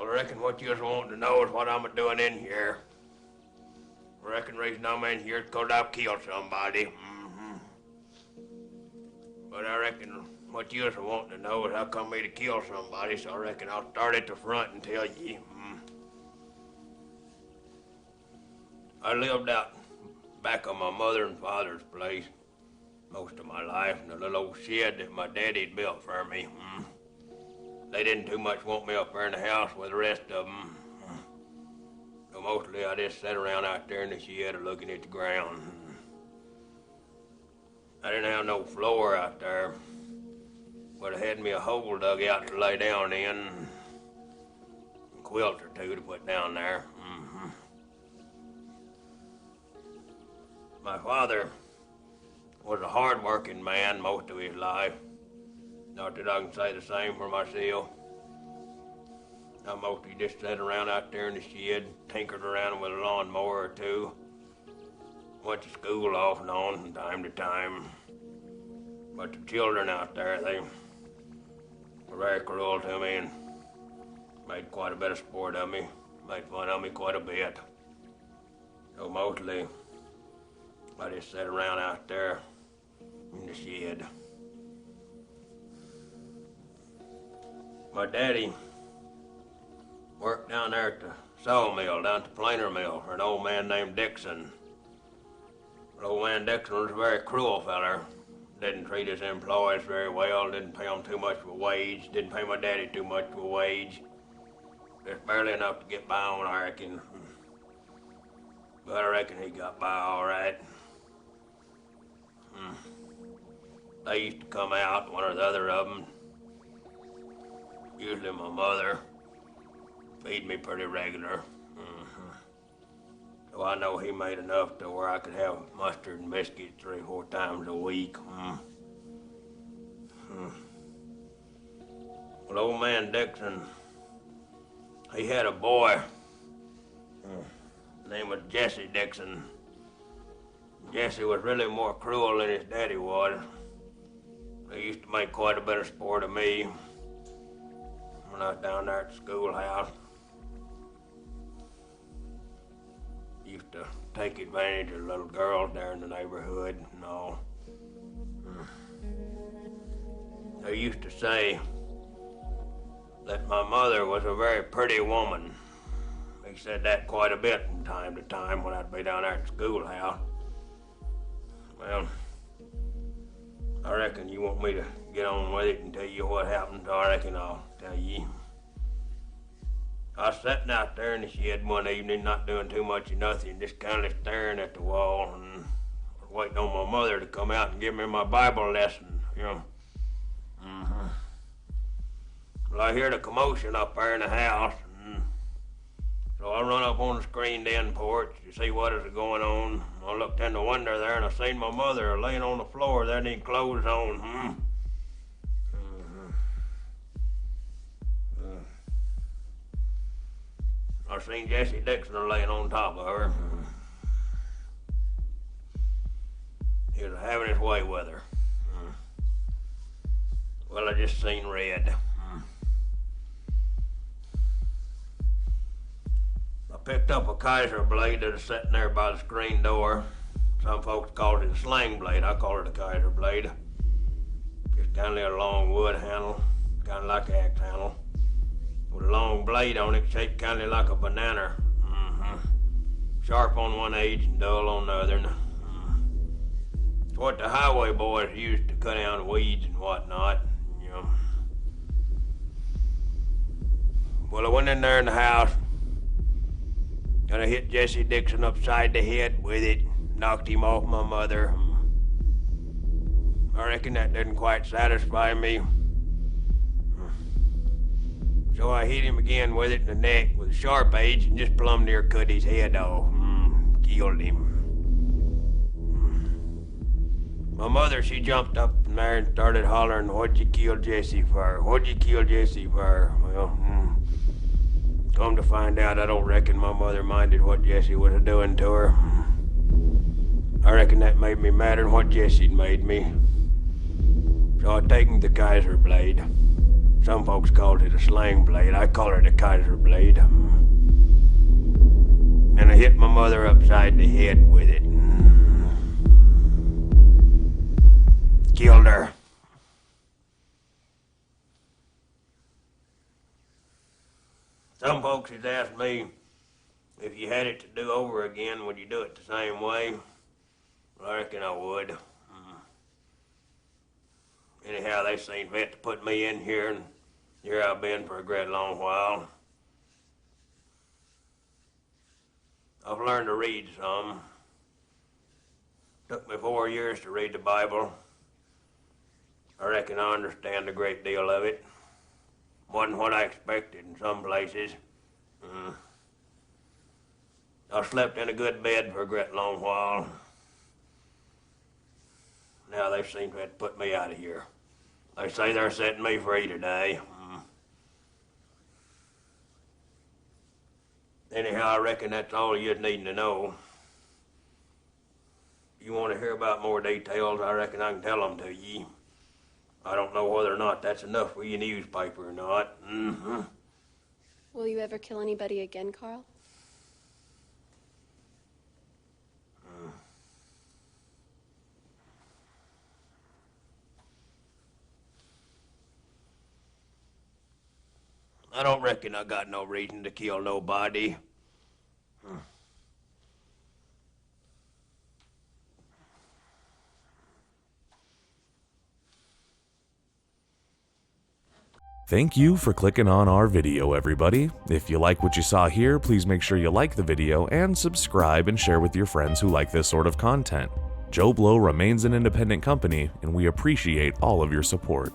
Well, I reckon what you want to know is what I'm doing in here. I reckon the reason I'm in here is because I've killed somebody. But I reckon what you want to know is how come me to kill somebody, so I reckon I'll start at the front and tell you. I lived out back of my mother and father's place most of my life in a little old shed that my daddy'd built for me. They didn't too much want me up there in the house with the rest of them. So mostly I just sat around out there in the shed looking at the ground. I didn't have no floor out there, but I had me a hole dug out to lay down in, and a quilt or two to put down there. My father was a hard-working man most of his life. Not that I can say the same for myself. I mostly just sat around out there in the shed, tinkered around with a lawnmower or two. Went to school off and on from time to time. But the children out there, they were very cruel to me and made quite a bit of sport of me, made fun of me quite a bit. So mostly, I just sat around out there in the shed. My daddy worked down there at the sawmill, down at the planer mill, for an old man named Dixon. But old man Dixon was a very cruel feller. Didn't treat his employees very well, didn't pay them too much of a wage, didn't pay my daddy too much of a wage. Just barely enough to get by on, I reckon. But I reckon he got by all right. They used to come out, one or the other of them, usually my mother, feed me pretty regular. So I know he made enough to where I could have mustard and biscuits 3 or 4 times a week. Well, old man Dixon, he had a boy. His name was Jesse Dixon. Jesse was really more cruel than his daddy was. He used to make quite a bit of sport of me when I was down there at the schoolhouse. He used to take advantage of little girls there in the neighborhood and all. They used to say that my mother was a very pretty woman. He said that quite a bit from time to time when I'd be down there at the schoolhouse. Well, I reckon you want me to get on with it and tell you what happened, so I reckon I'll tell you. I was sitting out there in the shed one evening, not doing too much of nothing, just kind of staring at the wall and waiting on my mother to come out and give me my Bible lesson, you know. Well, I heard a commotion up there in the house, and so I run up on the screened-in porch to see what is going on. I looked in the window there, and I seen my mother laying on the floor there, need clothes on. I seen Jesse Dixon laying on top of her. He was having his way with her. Well, I just seen red. I picked up a Kaiser blade that was sitting there by the screen door. Some folks called it a sling blade. I call it a Kaiser blade. Just kind of a long wood handle, kind of like an axe handle, with a long blade on it, shaped kind of like a banana. Sharp on one edge and dull on the other. It's what the highway boys used to cut down weeds and whatnot, you know. Well, I went in there in the house, and I hit Jesse Dixon upside the head with it, knocked him off my mother. I reckon that didn't quite satisfy me. So I hit him again with it in the neck with a sharp edge and just plumb near cut his head off. Killed him. My mother, she jumped up from there and started hollering, "What'd you kill Jesse for? What'd you kill Jesse for?" Well, come to find out, I don't reckon my mother minded what Jesse was doing to her. I reckon that made me madder than what Jesse'd made me. So I taken the Kaiser blade, Some folks called it a sling blade. I call it a Kaiser blade. And I hit my mother upside the head with it. Killed her. Some folks has asked me, if you had it to do over again, would you do it the same way? Well, I reckon I would. Anyhow, they seem fit to put me in here, and here I've been for a great long while. I've learned to read some. Took me 4 years to read the Bible. I reckon I understand a great deal of it. Wasn't what I expected in some places. I slept in a good bed for a great long while. Now they seem to have put me out of here. They say they're setting me free today. Anyhow, I reckon that's all you're needing to know. If you want to hear about more details, I reckon I can tell them to ye. I don't know whether or not that's enough for your newspaper or not. Will you ever kill anybody again, Karl? I don't reckon I got no reason to kill nobody. Thank you for clicking on our video, everybody. If you like what you saw here, please make sure you like the video and subscribe and share with your friends who like this sort of content. JoBlo remains an independent company, and we appreciate all of your support.